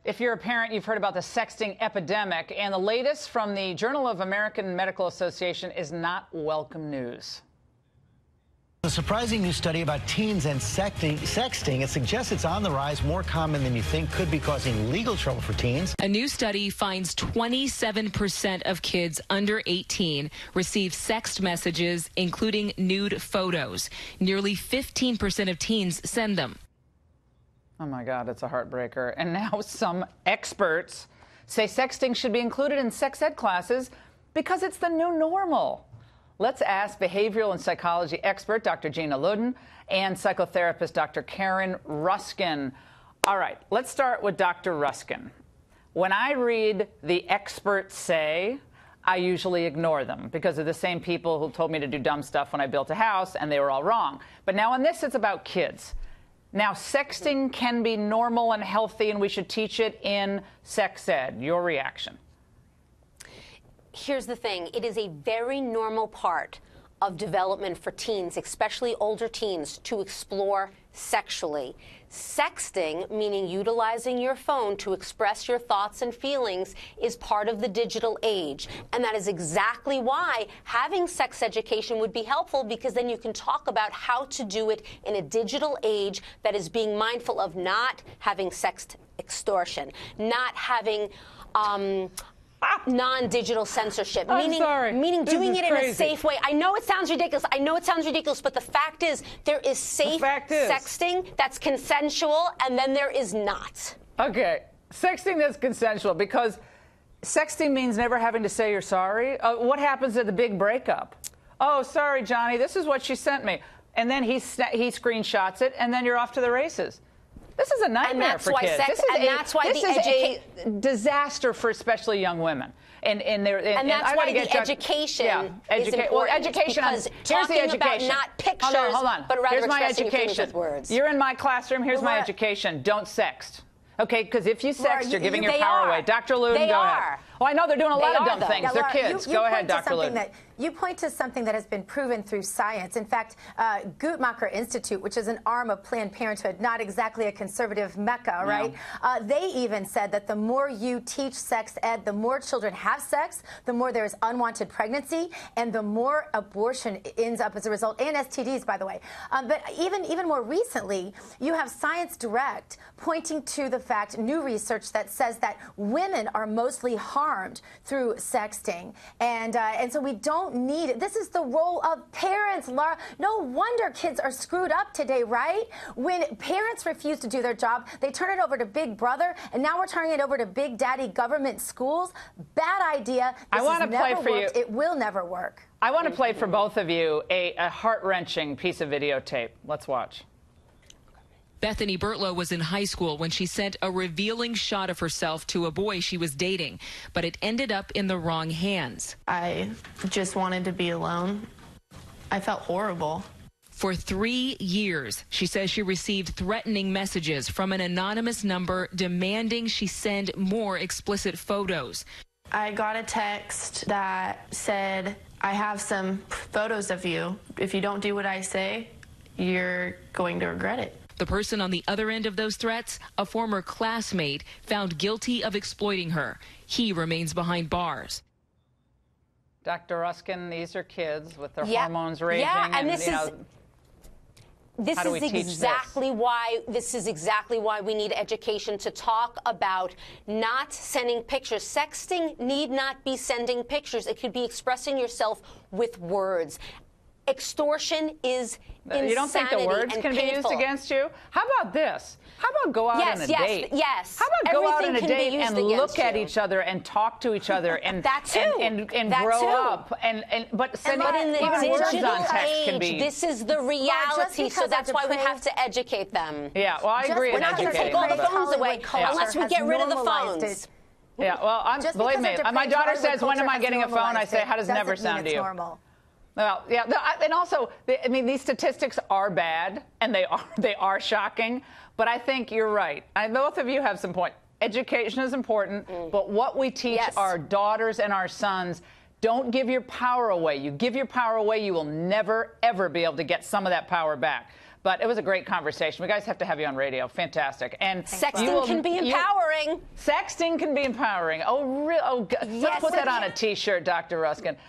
If you're a parent, you've heard about the sexting epidemic, and the latest from the Journal of American Medical Association is not welcome news. A surprising new study about teens and sexting. It suggests it's on the rise, more common than you think, could be causing legal trouble for teens. A new study finds 27% of kids under 18 receive sext messages, including nude photos. Nearly 15% of teens send them. Oh, my God, it's a heartbreaker. And now some experts say sexting should be included in sex ed classes because it's the new normal. Let's ask behavioral and psychology expert Dr. Gina Ludden and psychotherapist Dr. Karen Ruskin. All right, let's start with Dr. Ruskin. When I read the experts say, I usually ignore them because of the same people who told me to do dumb stuff when I built a house, and they were all wrong. But now on this, it's about kids. Now, sexting can be normal and healthy, and we should teach it in sex ed. Your reaction? Here's the thing. It is a very normal part of development for teens, especially older teens, to explore sexually. Sexting, meaning utilizing your phone to express your thoughts and feelings, is part of the digital age. And that is exactly why having sex education would be helpful, because then you can talk about how to do it in a digital age that is being mindful of not having sex extortion, not having non-digital censorship, meaning doing it in a safe way. I know it sounds ridiculous. But the fact is there is safe sexting that's consensual, and then there is not. Okay, sexting that's consensual, because sexting means never having to say you're sorry. What happens at the big breakup? Oh, sorry, Johnny, this is what she sent me. And then he screenshots it, and then you're off to the races. This is a nightmare for kids. This is a disaster for especially young women. And that's why the education is important. Education. Because here's the education. About not pictures, hold on. but rather here's my education with words. You're in my classroom. Here's my education. Don't sext. Okay, because if you sext, you're giving your power away. Dr. Ludden, go ahead. Oh, I know they're doing a lot of dumb things. They're kids. Go ahead, Dr. Ludden. You point to something that has been proven through science. In fact, Guttmacher Institute, which is an arm of Planned Parenthood, not exactly a conservative mecca, right? They even said that the more you teach sex ed, the more children have sex, the more there is unwanted pregnancy, and the more abortion ends up as a result, and STDs, by the way. But even more recently, you have Science Direct pointing to the fact, new research that says that women are mostly harmed through sexting, and so we don't need it. This is the role of parents, Laura. No wonder kids are screwed up today, right? When parents refuse to do their job, they turn it over to Big Brother, and now we're turning it over to Big Daddy government schools. Bad idea. I want to play for you. It will never work. I want to play for both of you a heart-wrenching piece of videotape. Let's watch. Bethany Bertlow was in high school when she sent a revealing shot of herself to a boy she was dating, but it ended up in the wrong hands. I just wanted to be alone. I felt horrible. For 3 years, she says she received threatening messages from an anonymous number demanding she send more explicit photos. I got a text that said, I have some photos of you. If you don't do what I say, you're going to regret it. The person on the other end of those threats, a former classmate, found guilty of exploiting her. He remains behind bars. Dr. Ruskin, these are kids with their hormones raging. Yeah, and this is exactly why we need education to talk about not sending pictures. Sexting need not be sending pictures. It could be expressing yourself with words. Extortion is insanity. You don't think the words can be used against you? How about this? How about go out on a date? Yes. How about go out on a date and look at each other and talk to each other and that too. and grow up but sending in the even words digital on text age, can be. this is the reality, so that's why we have to educate them. Yeah, well, I agree. We're not going to take all the phones away unless we get rid of the phones. Yeah, well, believe me, my daughter says, "When am I getting a phone?" I say, "How does never sound to you?" Well, yeah, and also, I mean, these statistics are bad, and they are shocking. But I think you're right. Both of you have some point. Education is important, but what we teach our daughters and our sons, don't give your power away. You give your power away, you will never, ever be able to get some of that power back. But it was a great conversation. We guys have to have you on radio. Fantastic. And Sexting can be empowering. Sexting can be empowering. Oh, let's put that on a T-shirt, Dr. Ruskin.